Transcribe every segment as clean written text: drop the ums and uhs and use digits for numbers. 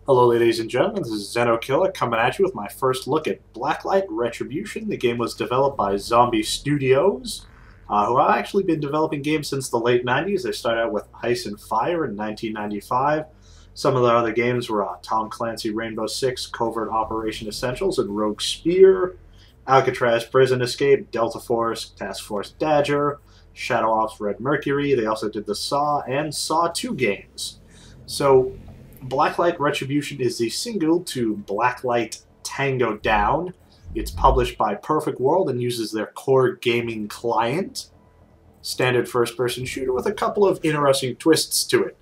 Hello ladies and gentlemen, this is Xenokilla coming at you with my first look at Blacklight Retribution. The game was developed by Zombie Studios, who have actually been developing games since the late 90s. They started out with Ice and Fire in 1995. Some of their other games were Tom Clancy Rainbow Six, Covert Operation Essentials, and Rogue Spear, Alcatraz Prison Escape, Delta Force, Task Force Dagger, Shadow Ops Red Mercury. They also did the Saw and Saw 2 games. So, Blacklight Retribution is the single to Blacklight Tango Down. It's published by Perfect World and uses their core gaming client. Standard first-person shooter with a couple of interesting twists to it,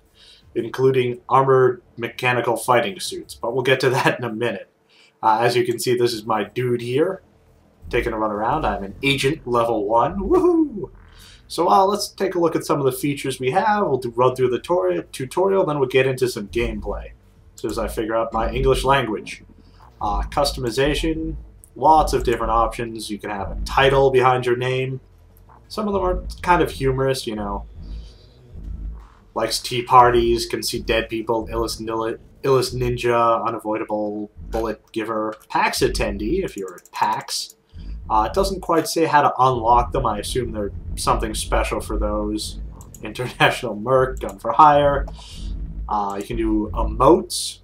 including armored mechanical fighting suits. But we'll get to that in a minute. As you can see, this is my dude here, taking a run around. I'm an Agent Level 1. Woohoo! So let's take a look at some of the features we have. We'll run through the tutorial, then we'll get into some gameplay. As soon as I figure out my English language. Customization, lots of different options. You can have a title behind your name. Some of them are kind of humorous, you know. Likes tea parties, can see dead people, illest ninja, unavoidable bullet giver, PAX attendee if you're at PAX. It doesn't quite say how to unlock them. I assume they're something special for those. International Merc, Gun for Hire. You can do emotes.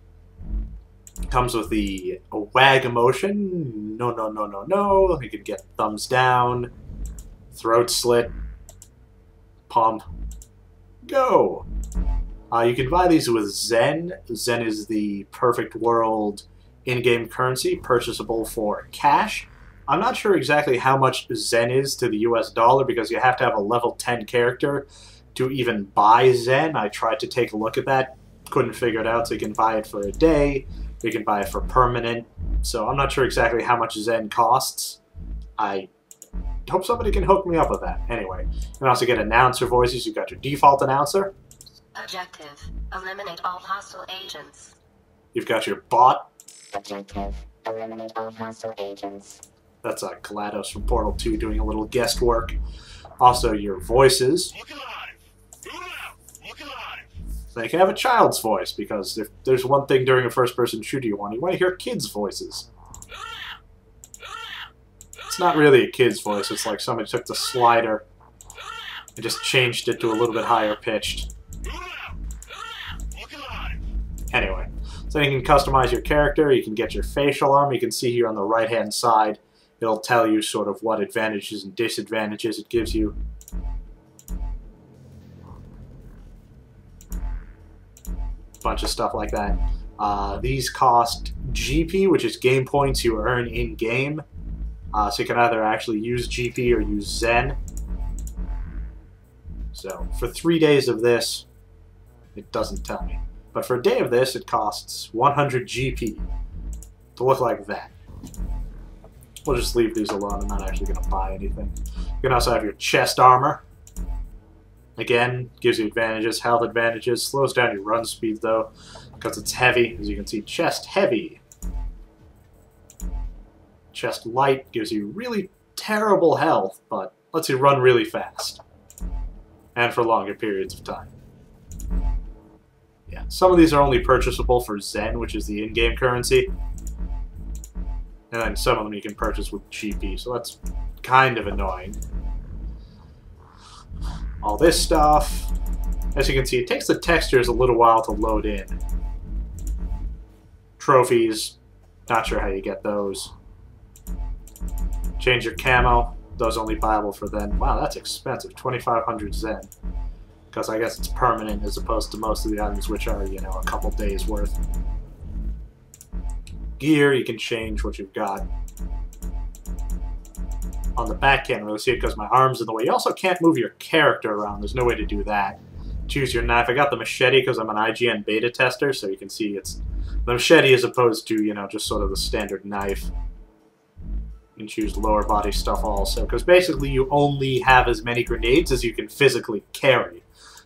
Comes with the wag emotion. No, no, no, no, no. You can get thumbs down, throat slit, pump, go. You can buy these with Zen. Zen is the Perfect World in-game currency, purchasable for cash. I'm not sure exactly how much Zen is to the US dollar because you have to have a level 10 character to even buy Zen. I tried to take a look at that, couldn't figure it out, so you can buy it for a day, you can buy it for permanent, so I'm not sure exactly how much Zen costs. I hope somebody can hook me up with that. Anyway, you can also get announcer voices. You've got your default announcer. Objective: eliminate all hostile agents. You've got your bot. Objective: eliminate all hostile agents. That's GLaDOS from Portal 2 doing a little guest work. Also, your voices. Look alive! Boot out! Look alive! So you can have a child's voice, because if there's one thing during a first-person shooter you want to hear kids' voices. It's not really a kid's voice, it's like somebody took the slider and just changed it to a little bit higher pitched. Look alive! Anyway, so you can customize your character, you can get your facial armor. You can see here on the right-hand side, it'll tell you sort of what advantages and disadvantages it gives you. Bunch of stuff like that. These cost GP, which is game points you earn in-game. So you can either actually use GP or use Zen. So for 3 days of this, it doesn't tell me. But for a day of this, it costs 100 GP to look like that. We'll just leave these alone. I'm not actually going to buy anything. You can also have your chest armor. Again, gives you advantages, health advantages. Slows down your run speed, though, because it's heavy. As you can see, chest heavy. Chest light gives you really terrible health, but lets you run really fast. And for longer periods of time. Yeah, some of these are only purchasable for Zen, which is the in-game currency. And then some of them you can purchase with GP, so that's kind of annoying. All this stuff, as you can see, it takes the textures a little while to load in. Trophies, not sure how you get those. Change your camo, those only buyable for then. Wow, that's expensive, 2,500 Zen. Because I guess it's permanent as opposed to most of the items which are, you know, a couple days worth. Gear, you can change what you've got. On the back, can't really see it because my arm's in the way. You also can't move your character around. There's no way to do that. Choose your knife. I got the machete because I'm an IGN beta tester, so you can see it's the machete as opposed to, you know, just sort of the standard knife. You can choose lower body stuff also, because basically you only have as many grenades as you can physically carry.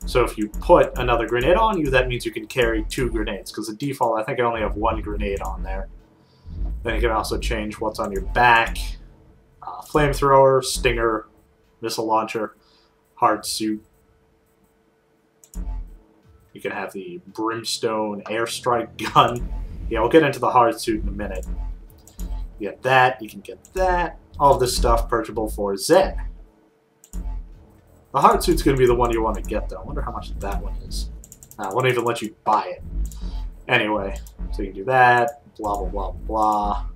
So if you put another grenade on you, that means you can carry 2 grenades, because the default, I think I only have 1 grenade on there. Then you can also change what's on your back. Flamethrower, stinger, missile launcher, hard suit. You can have the brimstone airstrike gun. Yeah, we'll get into the hard suit in a minute. You get that, you can get that. All of this stuff purchasable for Zen. The hard suit's going to be the one you want to get, though. I wonder how much that one is. I won't even let you buy it. Anyway, so you can do that. Blah, blah, blah, blah.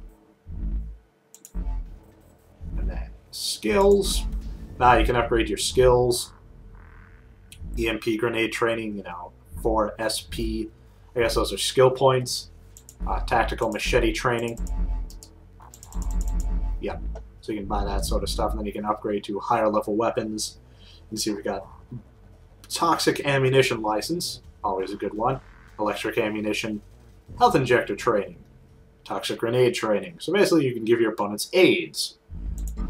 And then skills. Now you can upgrade your skills. EMP grenade training, you know, 4 SP. I guess those are skill points. Tactical machete training. Yep. So you can buy that sort of stuff, and then you can upgrade to higher level weapons. You can see we've got toxic ammunition license, always a good one. Electric ammunition, health injector training, toxic grenade training. So basically you can give your opponents aids,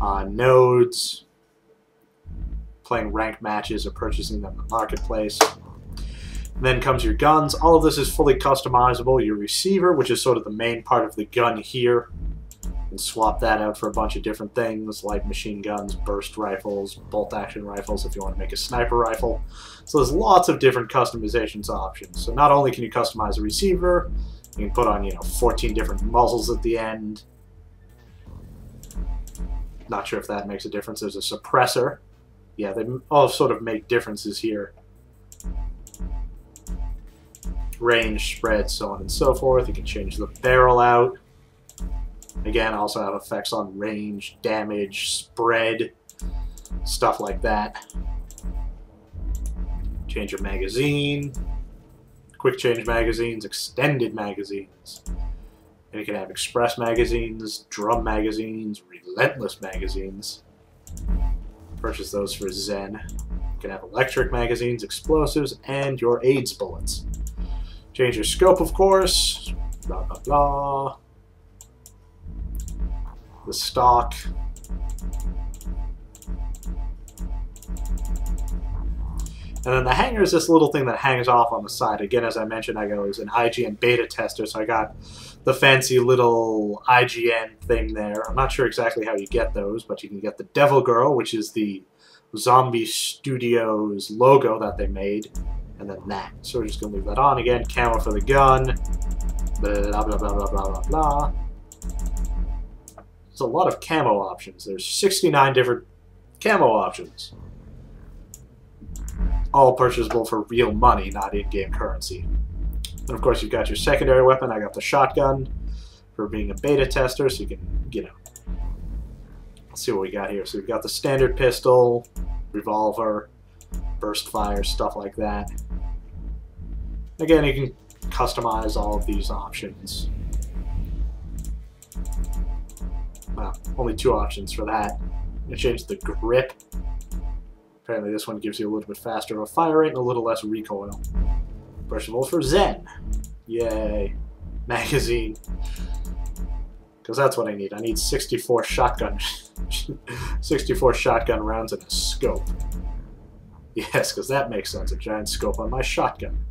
nodes, playing ranked matches or purchasing them in the marketplace. And then comes your guns. All of this is fully customizable. Your receiver, which is sort of the main part of the gun here, you can swap that out for a bunch of different things like machine guns, burst rifles, bolt action rifles if you want to make a sniper rifle. So there's lots of different customizations options. So not only can you customize a receiver, you can put on, you know, 14 different muzzles at the end. Not sure if that makes a difference. There's a suppressor. Yeah, they all sort of make differences here. Range, spread, so on and so forth. You can change the barrel out. Again, also have effects on range, damage, spread, stuff like that. Change your magazine. Quick change magazines, extended magazines. And you can have express magazines, drum magazines, relentless magazines. Purchase those for Zen. You can have electric magazines, explosives, and your AIDS bullets. Change your scope, of course. Blah, blah, blah. The stock. And then the hanger is this little thing that hangs off on the side. Again, as I mentioned, I was an IGN beta tester, so I got the fancy little IGN thing there. I'm not sure exactly how you get those, but you can get the Devil Girl, which is the Zombie Studios logo that they made, and then that. So we're just going to leave that on again. Camo for the gun. Blah, blah, blah, blah, blah, blah, blah. There's a lot of camo options. There's 69 different camo options. All purchasable for real money, not in-game currency. And of course, you've got your secondary weapon. I got the shotgun for being a beta tester, so you can, you know, let's see what we got here. So we've got the standard pistol, revolver, burst fire, stuff like that. Again, you can customize all of these options. Well, only 2 options for that. You change the grip. Apparently this one gives you a little bit faster of a fire rate and a little less recoil. Purchasable for Zen. Yay. Magazine. Because that's what I need. I need 64 shotgun 64 shotgun rounds and a scope. Yes, because that makes sense. A giant scope on my shotgun.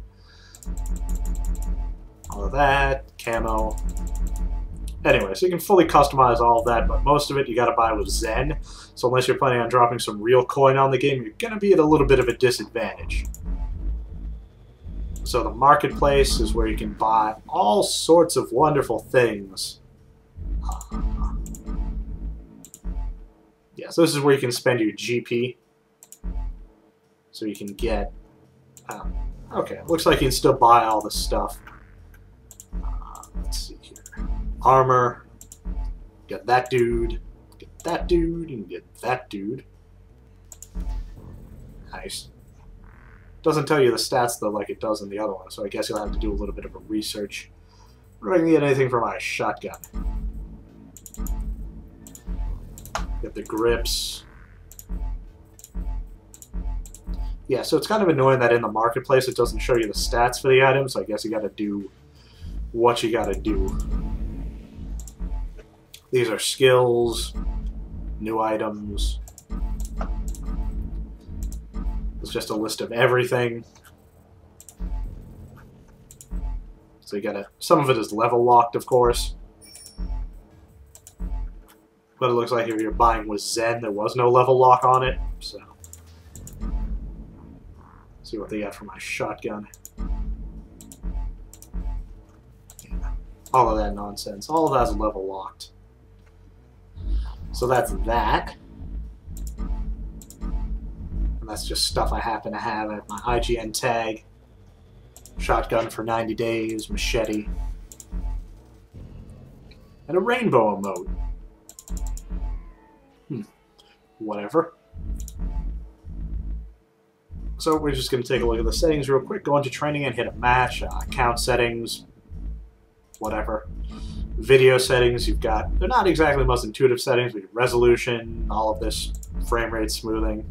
All of that. Camo. Anyway, so you can fully customize all of that, but most of it you gotta buy with Zen. So unless you're planning on dropping some real coin on the game, you're gonna be at a little bit of a disadvantage. So the marketplace is where you can buy all sorts of wonderful things. Yeah, so this is where you can spend your GP. So you can get... okay, looks like you can still buy all this stuff. Let's see here. Armor. Get that dude. Get that dude. And get that dude. Nice. Doesn't tell you the stats, though, like it does in the other one, so I guess you'll have to do a little bit of a research. I'm not going to get anything for my shotgun. Get the grips. Yeah, so it's kind of annoying that in the marketplace it doesn't show you the stats for the items, so I guess you got to do what you got to do. These are skills, new items. It's just a list of everything. So you gotta, some of it is level locked, of course. But it looks like if you're buying with Zen, there was no level lock on it, so. See what they got for my shotgun. Yeah. All of that nonsense. All of that's level locked. So that's that. And that's just stuff I happen to have at my IGN tag. Shotgun for 90 days, machete. And a rainbow emote. Whatever. So we're just going to take a look at the settings real quick. Go into training and hit a match. Account settings. Whatever. Video settings, you've got... They're not exactly the most intuitive settings. We have resolution, all of this frame rate smoothing.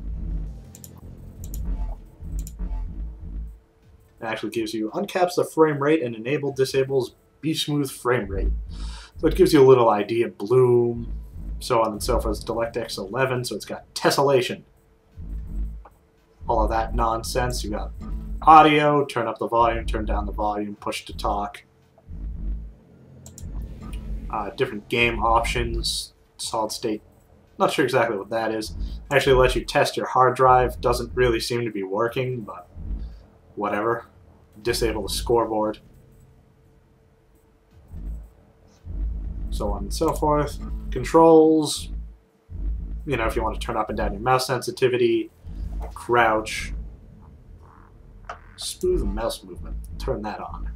It actually gives you... Uncaps the frame rate and disables Be Smooth frame rate. So it gives you a little idea. Bloom, so on and so forth. DirectX 11, so it's got tessellation. All of that nonsense. You got audio, turn up the volume, turn down the volume, push to talk. Different game options, solid state. Not sure exactly what that is. Actually lets you test your hard drive. Doesn't really seem to be working, but whatever. Disable the scoreboard. So on and so forth. Controls. You know, if you want to turn up and down your mouse sensitivity. Crouch. Smooth mouse movement. Turn that on.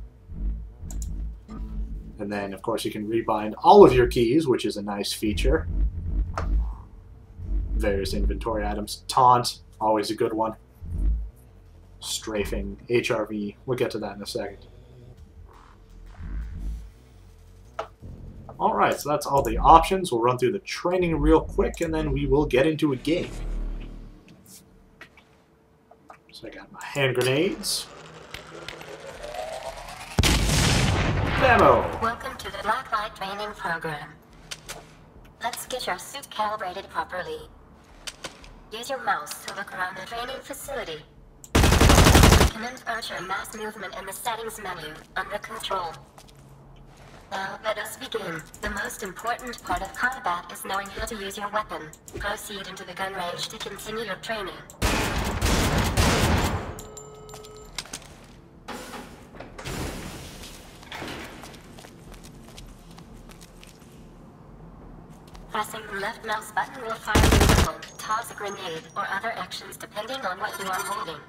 And then, of course, you can rebind all of your keys, which is a nice feature. Various inventory items. Taunt, always a good one. Strafing, HRV. We'll get to that in a second. Alright, so that's all the options. We'll run through the training real quick, and then we will get into a game. So I got my hand grenades. Demo! Welcome to the Blacklight training program. Let's get your suit calibrated properly. Use your mouse to look around the training facility. Command Archer mass movement in the settings menu under control. Now let us begin. The most important part of combat is knowing how to use your weapon. Proceed into the gun range to continue your training. Pressing the left mouse button will fire a weapon, toss a grenade, or other actions depending on what you are holding.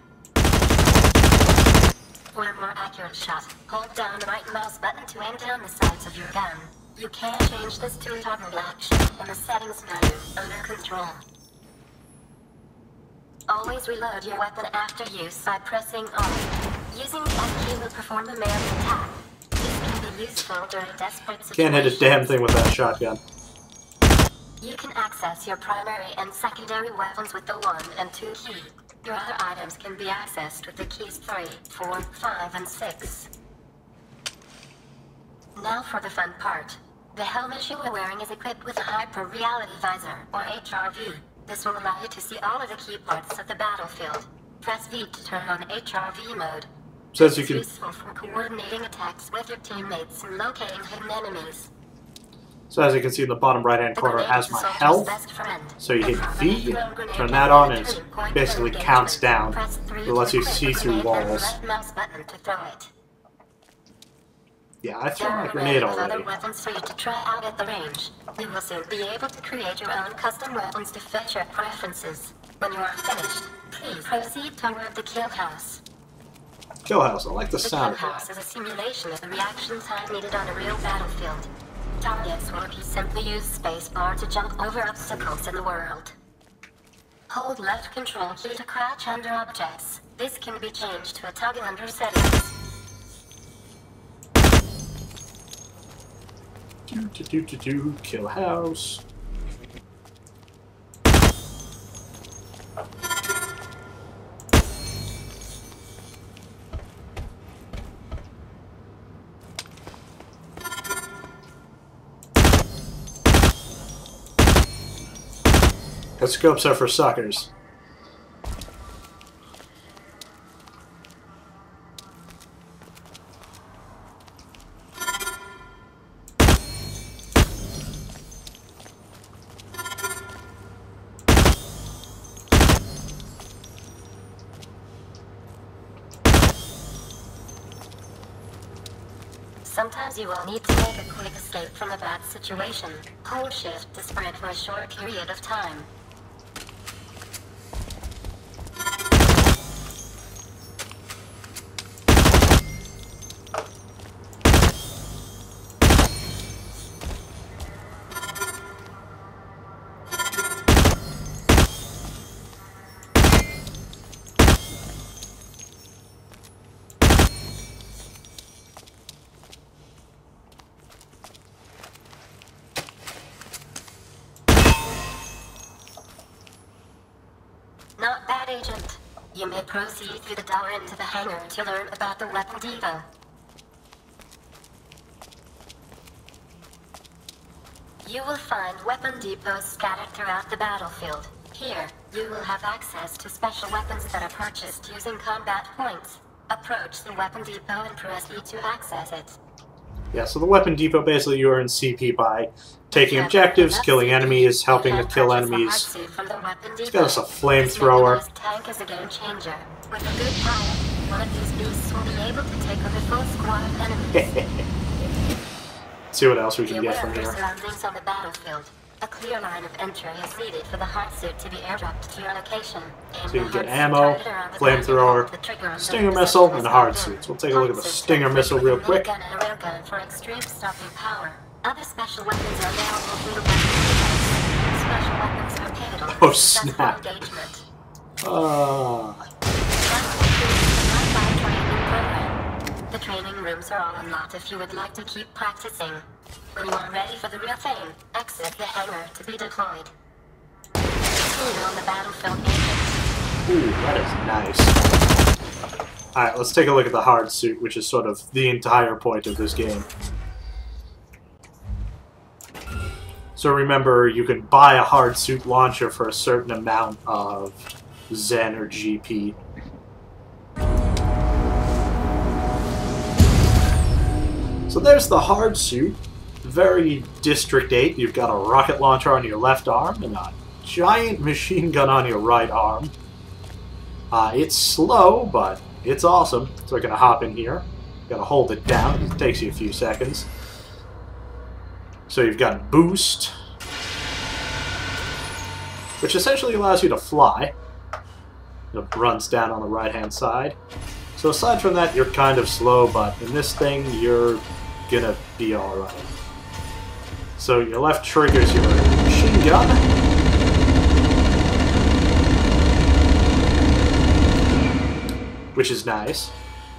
For a more accurate shot, hold down the right mouse button to aim down the sights of your gun. You can change this to a toggle action in the settings menu under control. Always reload your weapon after use by pressing on. Using the F key will perform a melee attack. This can be useful during desperate situations. Can't hit a damn thing with that shotgun. You can access your primary and secondary weapons with the 1 and 2 key. Your other items can be accessed with the keys 3, 4, 5, and 6. Now for the fun part. The helmet you are wearing is equipped with a hyper-reality visor, or HRV. This will allow you to see all of the key parts of the battlefield. Press V to turn on HRV mode. Says you It's can... useful for coordinating attacks with your teammates and locating hidden enemies. So as you can see in the bottom right-hand corner has my health. So you hit V, turn that on, and it basically counts down. It lets you see through walls. Yeah, I threw my grenade already. Other weapons for you to try out at the range. You will soon be able to create your own custom weapons to fit your preferences. When you are finished, please proceed toward the kill house. Kill house, I like the sound The kill of house that. is a simulation of the reaction time needed on a real battlefield. Targets will simply use spacebar to jump over obstacles in the world. Hold left control key to crouch under objects. This can be changed to a toggle under settings. Kill house. The scopes are for suckers. Sometimes As you will need to make a quick escape from a bad situation, hold shift to sprint for a short period of time. Not bad, Agent. You may proceed through the door into the hangar to learn about the weapon depot. You will find weapon depots scattered throughout the battlefield. Here, you will have access to special weapons that are purchased using combat points. Approach the weapon depot and press E to access it. Yeah, so the weapon depot, basically you earn CP by taking objectives, killing enemies, helping to kill enemies. It's got us a flamethrower. Tank is a game changer. With a good pilot, one of these beasts will be able to take on the full squad of enemies. See what else we can get from here. Surroundings on the battlefield. A clear line of entry is needed for the hard suit to be airdropped to your location. So you can get ammo, flamethrower, stinger missile, and hard suits. We'll take a look at the stinger missile real quick. For extreme stopping power. Other special weapons are available through the weapon. Special weapons are pivotal. Oh snap! The training rooms are all unlocked if you would like to keep practicing. When you are ready for the real thing, exit the hangar to be deployed. On the battlefield, Agent. Ooh, that is nice. Alright, let's take a look at the hard suit, which is sort of the entire point of this game. So remember, you can buy a hard suit launcher for a certain amount of Zen or GP. So there's the hard suit. Very District 8. You've got a rocket launcher on your left arm and a giant machine gun on your right arm. It's slow, but it's awesome. So we're going to hop in here. Gotta hold it down. It takes you a few seconds. So you've got boost, which essentially allows you to fly. It runs down on the right-hand side. So aside from that, you're kind of slow, but in this thing, you're gonna be alright. So your left triggers your machine gun. Which is nice.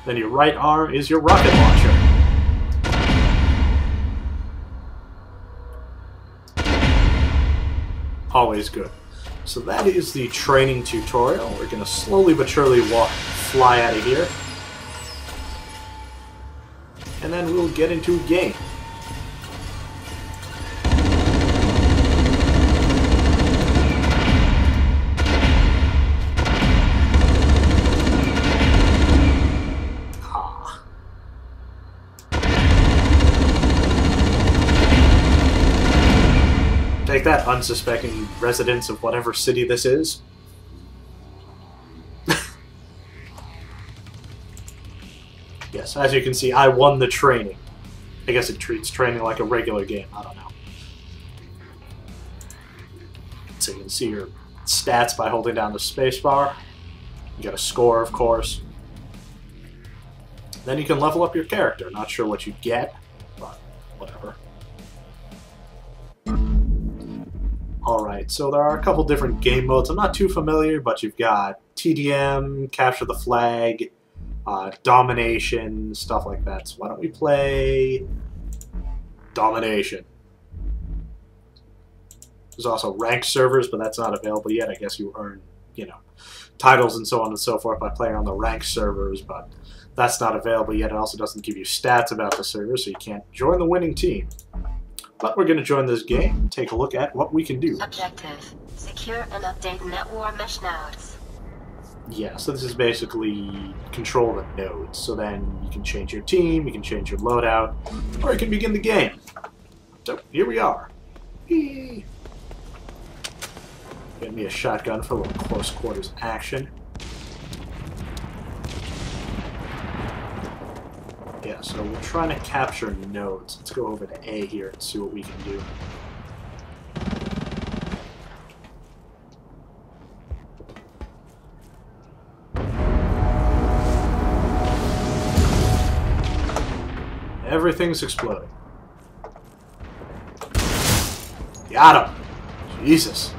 Then your right arm is your rocket launcher. Always good. So that is the training tutorial. We're going to slowly but surely fly out of here. And then we'll get into a game. Take that, unsuspecting residents of whatever city this is. Yes, as you can see, I won the training. I guess it treats training like a regular game. I don't know. So you can see your stats by holding down the spacebar. You got a score, of course. Then you can level up your character. Not sure what you get, but whatever. Alright, so there are a couple different game modes. I'm not too familiar, but you've got TDM, Capture the Flag, Domination, stuff like that. So why don't we play Domination? There's also ranked servers, but that's not available yet. I guess you earn, you know, titles and so on and so forth by playing on the ranked servers, but that's not available yet. It also doesn't give you stats about the server, so you can't join the winning team. But we're going to join this game and take a look at what we can do. Objective: secure and update net war mesh nodes. Yeah, so this is basically control the nodes. So then you can change your team, you can change your loadout, or you can begin the game. So here we are. Eee. Get me a shotgun for a little close quarters action. Yeah, So we're trying to capture nodes. Let's go over to A here and see what we can do. Everything's exploding. Got him! Jesus.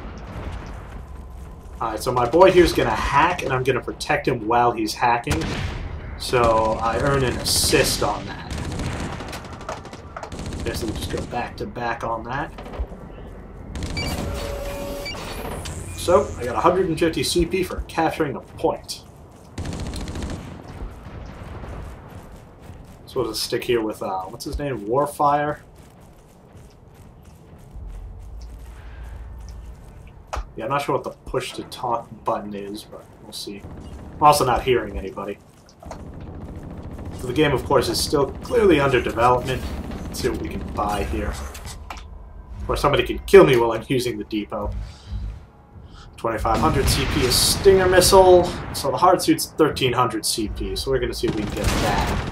Alright, so my boy here's gonna hack, and I'm gonna protect him while he's hacking. So I earn an assist on that. Guess we'll just go back to back on that. So, I got 150 CP for capturing a point. So we'll just stick here with, what's his name? Warfire? Yeah, I'm not sure what the push to talk button is, but we'll see. I'm also not hearing anybody. So the game, of course, is still clearly under development. Let's see what we can buy here. Or somebody can kill me while I'm using the depot. 2500 CP is Stinger Missile. So the hard suit's 1300 CP, so we're going to see if we can get that.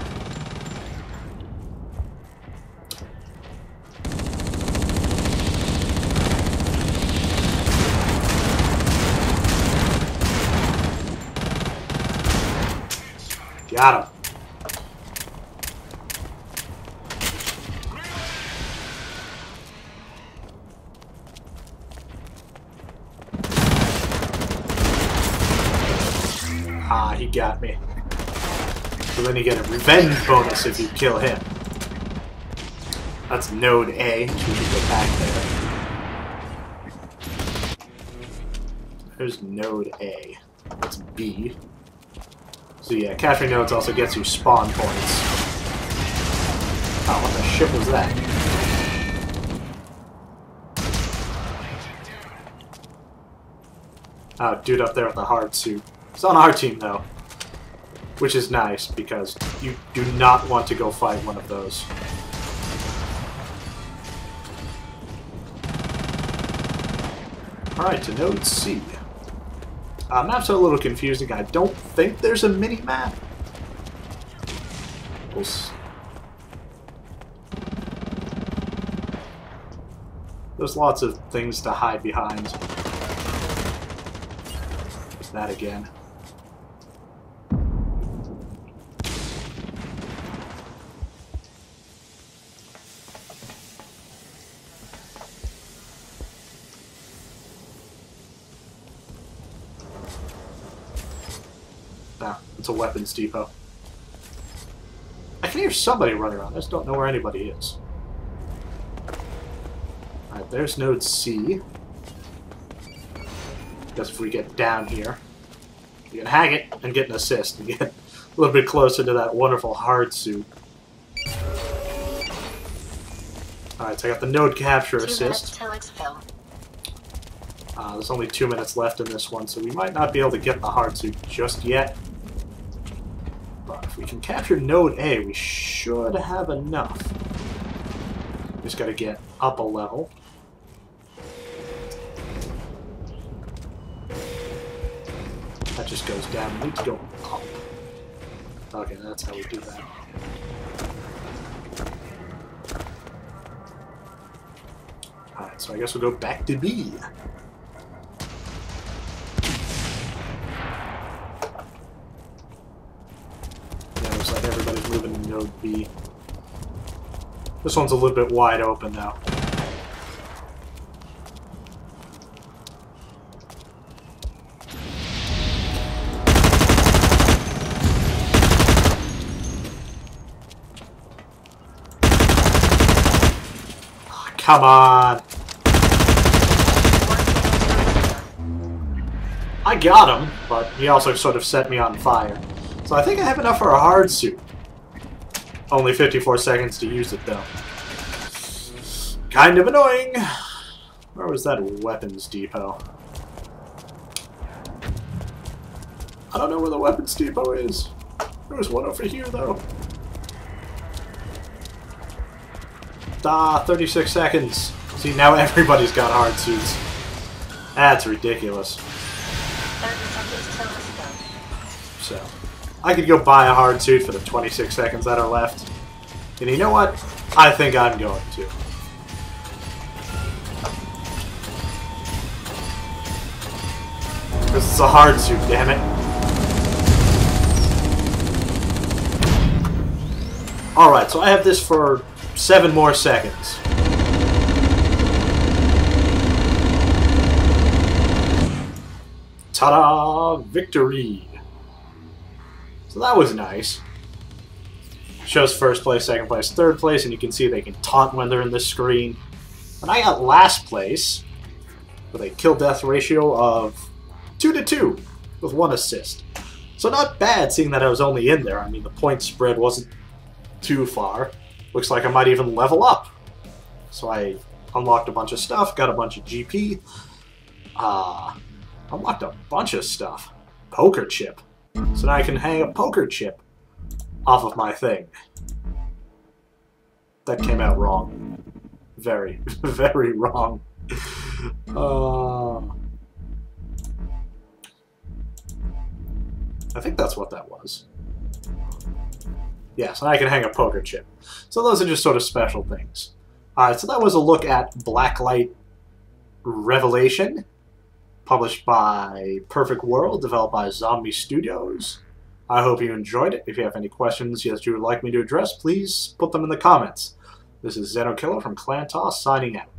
Got him. Ah, he got me. So then you get a revenge bonus if you kill him. That's node A, so we can go back there. There's node A. That's B. So yeah, capturing nodes also gets you spawn points. Oh, what the shit was that? Oh, dude up there with the hard suit. It's on our team, though. Which is nice, because you do not want to go fight one of those. Alright, to node C. Maps are a little confusing. I don't think there's a mini-map. There's lots of things to hide behind. That again. Nah, it's a weapons depot. I can hear somebody running around. I just don't know where anybody is. Alright, there's node C. Guess if we get down here, you can hack it and get an assist and get a little bit closer to that wonderful hard suit. Alright, so I got the node capture assist. There's only 2 minutes left in this one, so we might not be able to get the hard suit just yet. But if we can capture node A, we should have enough. Just gotta get up a level. That just goes down. We need to go up. Okay, that's how we do that. Alright, so I guess we'll go back to B. Yeah, looks like everybody's moving to node B. This one's a little bit wide open now. Come on! I got him, but he also sort of set me on fire. So I think I have enough for a hard suit. Only 54 seconds to use it, though. Kind of annoying! Where was that weapons depot? I don't know where the weapons depot is. There's one over here, though. 36 seconds. See, now everybody's got hard suits. That's ridiculous. 30 seconds till. So, I could go buy a hard suit for the 26 seconds that are left. And you know what? I think I'm going to. This is a hard suit, damn it. Alright, so I have this for 7 more seconds. Ta-da! Victory! So that was nice. Shows first place, second place, third place, and you can see they can taunt when they're in this screen. And I got last place with a kill-death ratio of 2-2 with 1 assist. So not bad, seeing that I was only in there. I mean, the point spread wasn't too far. Looks like I might even level up. So I unlocked a bunch of stuff, got a bunch of GP. Unlocked a bunch of stuff. Poker chip. So now I can hang a poker chip off of my thing. That came out wrong. Very, very wrong. I think that's what that was. Yes, and I can hang a poker chip. So those are just sort of special things. Alright, so that was a look at Blacklight Revelation, published by Perfect World, developed by Zombie Studios. I hope you enjoyed it. If you have any questions that you would like me to address, please put them in the comments. This is Xenokilla from Clan TAW, signing out.